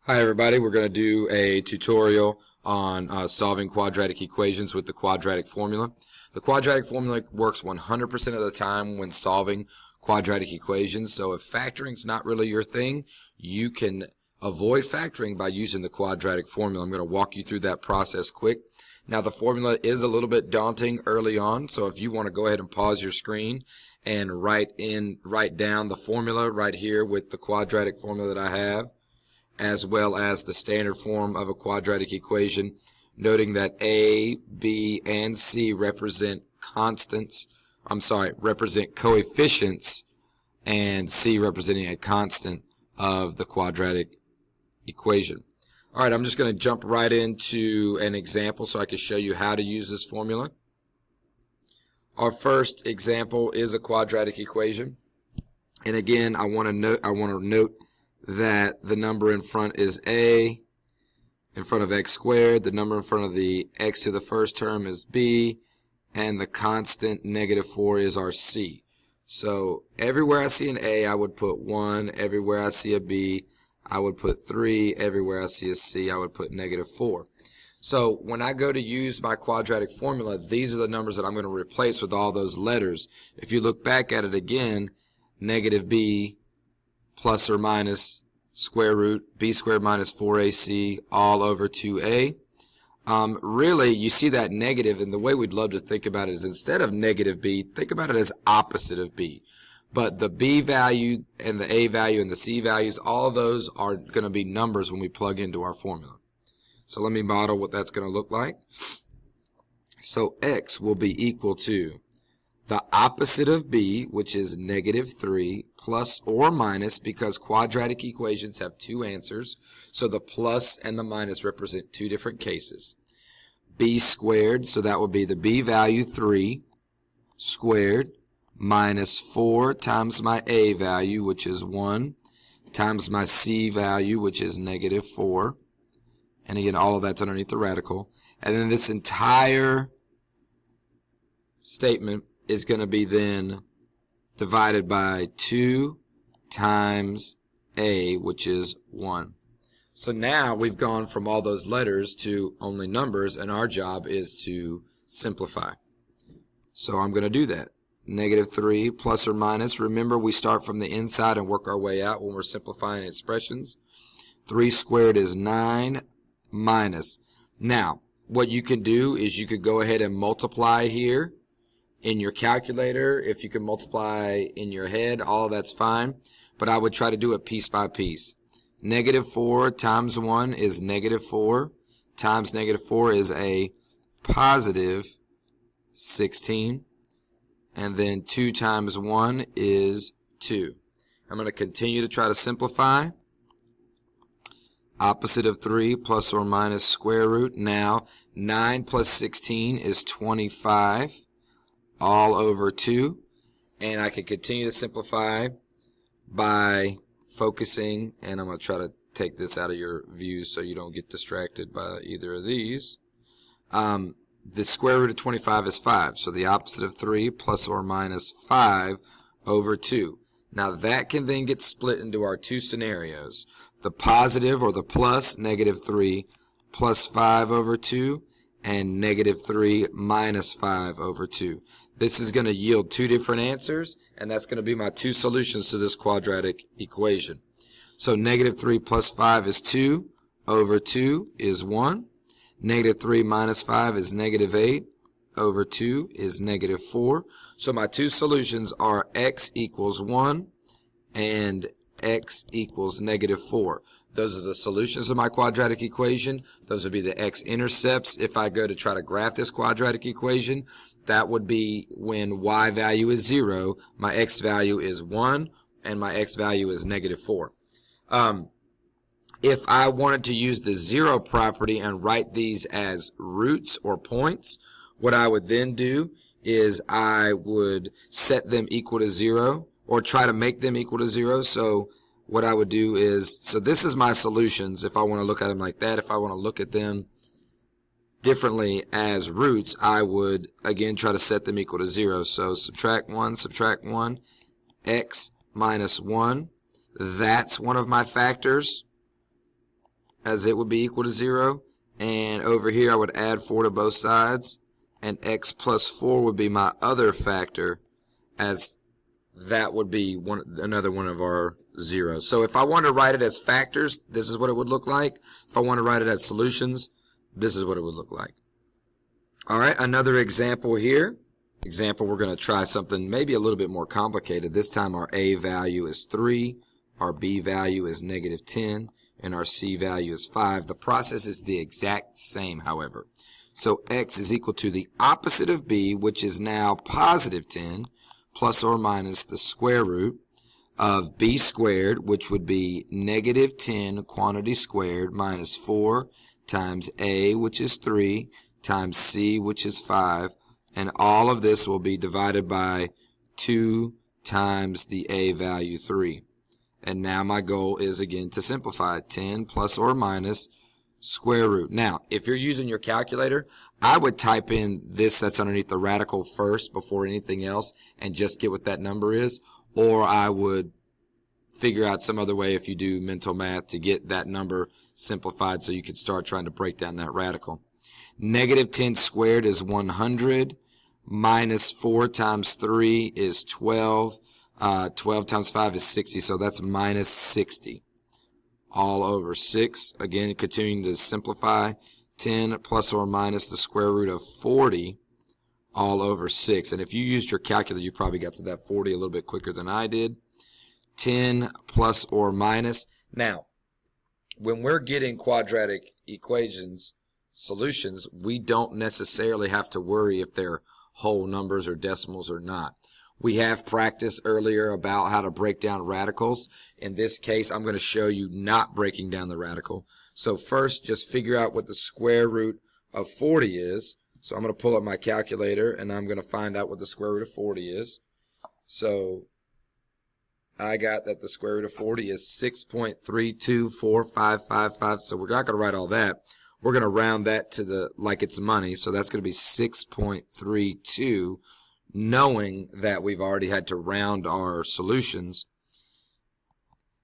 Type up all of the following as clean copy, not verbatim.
Hi everybody, we're going to do a tutorial on solving quadratic equations with the quadratic formula. The quadratic formula works 100% of the time when solving quadratic equations, so if factoring is not really your thing, you can avoid factoring by using the quadratic formula. I'm going to walk you through that process quick. Now the formula is a little bit daunting early on, so if you want to go ahead and pause your screen and write down the formula right here with the quadratic formula that I have, as well as the standard form of a quadratic equation, noting that A, B, and C represent coefficients, and C representing a constant of the quadratic equation. All right, I'm just going to jump right into an example so I can show you how to use this formula. Our first example is a quadratic equation, and again, I want to note that the number in front is a in front of x squared, the number in front of the x to the first term is b, and the constant -4 is our c. So everywhere I see an a, I would put 1. Everywhere I see a b, I would put 3. Everywhere I see a c, I would put -4. So when I go to use my quadratic formula, these are the numbers that I'm going to replace with all those letters. If you look back at it again, -b plus or minus square root b squared minus 4ac all over 2a. Really, you see that negative, and the way we'd love to think about it is instead of -b, think about it as opposite of b. But the b value and the a value and the c values, all of those are going to be numbers when we plug into our formula. So let me model what that's going to look like. So x will be equal to the opposite of b, which is -3, plus or minus, because quadratic equations have two answers, so the plus and the minus represent two different cases. B squared, so that would be the b value 3 squared minus 4 times my a value, which is 1, times my c value, which is -4. And again, all of that's underneath the radical. And then this entire statement is going to be then divided by 2 times a, which is 1. So now we've gone from all those letters to only numbers, and our job is to simplify. So I'm going to do that. -3 plus or minus. Remember, we start from the inside and work our way out when we're simplifying expressions. 3 squared is 9 minus. Now, what you can do is you could go ahead and multiply here in your calculator. If you can multiply in your head, all that's fine, but I would try to do it piece by piece. -4 times 1 is -4 times -4 is a positive 16, and then 2 times 1 is 2. I'm going to continue to try to simplify. Opposite of 3 plus or minus square root. Now 9 plus 16 is 25 all over 2, and I can continue to simplify by focusing, and I'm going to try to take this out of your views so you don't get distracted by either of these. The square root of 25 is 5, so the opposite of 3 plus or minus 5 over 2. Now that can then get split into our two scenarios, the positive or the plus -3 plus 5 over 2, and -3 minus 5 over 2. This is going to yield two different answers, and that's going to be my two solutions to this quadratic equation. So -3 plus 5 is 2, over 2 is 1. -3 minus 5 is -8, over 2 is -4. So my two solutions are x equals 1 and x equals -4. Those are the solutions of my quadratic equation. Those would be the x-intercepts. If I go to try to graph this quadratic equation, that would be when y value is 0, my x value is 1, and my x value is -4. If I wanted to use the 0 property and write these as roots or points, what I would then do is I would set them equal to 0, or try to make them equal to 0. So what I would do is, so this is my solutions if I want to look at them like that. If I want to look at them differently as roots, I would again try to set them equal to 0. So subtract 1, x minus 1. That's one of my factors. as it would be equal to 0. And over here I would add 4 to both sides. And x plus 4 would be my other factor, as that would be another one of our zeros. So if I want to write it as factors, this is what it would look like. If I want to write it as solutions, this is what it would look like. All right, another example here. We're going to try something maybe a little bit more complicated. This time our A value is 3, our B value is -10, and our C value is 5. The process is the exact same, however. So x is equal to the opposite of b, which is now +10, plus or minus the square root of b squared, which would be -10 quantity squared minus 4 times a, which is 3, times c, which is 5, and all of this will be divided by 2 times the a value 3. And now my goal is again to simplify 10 plus or minus square root. Now, if you're using your calculator, I would type in this that's underneath the radical first before anything else and just get what that number is, or I would figure out some other way if you do mental math to get that number simplified so you could start trying to break down that radical. -10 squared is 100, minus 4 times 3 is 12, 12 times 5 is 60, so that's minus 60. All over 6. Again, continuing to simplify. 10 plus or minus the square root of 40 all over 6. And if you used your calculator, you probably got to that 40 a little bit quicker than I did. 10 plus or minus. Now, when we're getting quadratic equations solutions, we don't necessarily have to worry if they're whole numbers or decimals or not. We have practiced earlier about how to break down radicals. In this case, I'm going to show you not breaking down the radical. So first, just figure out what the square root of 40 is. So I'm going to pull up my calculator, and I'm going to find out what the square root of 40 is. So I got that the square root of 40 is 6.324555. So we're not going to write all that. We're going to round that to like it's money. So that's going to be 6.32. Knowing that we've already had to round our solutions.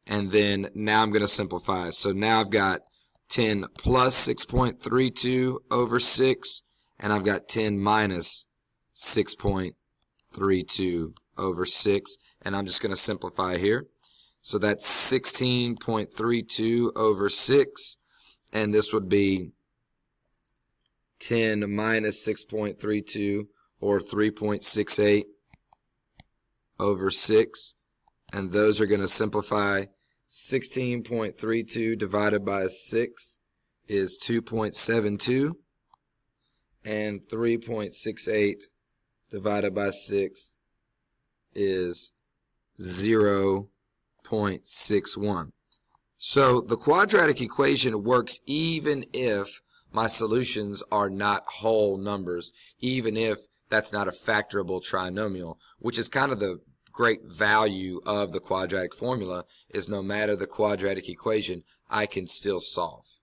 And then now I'm going to simplify. So now I've got 10 plus 6.32 over 6, and I've got 10 minus 6.32 over 6, and I'm just going to simplify here. So that's 16.32 over 6, and this would be 10 minus 6.32, or 3.68 over 6, and those are going to simplify. 16.32 divided by 6 is 2.72, and 3.68 divided by 6 is 0.61. So the quadratic equation works even if my solutions are not whole numbers, even if that's not a factorable trinomial, which is kind of the great value of the quadratic formula, is no matter the quadratic equation, I can still solve.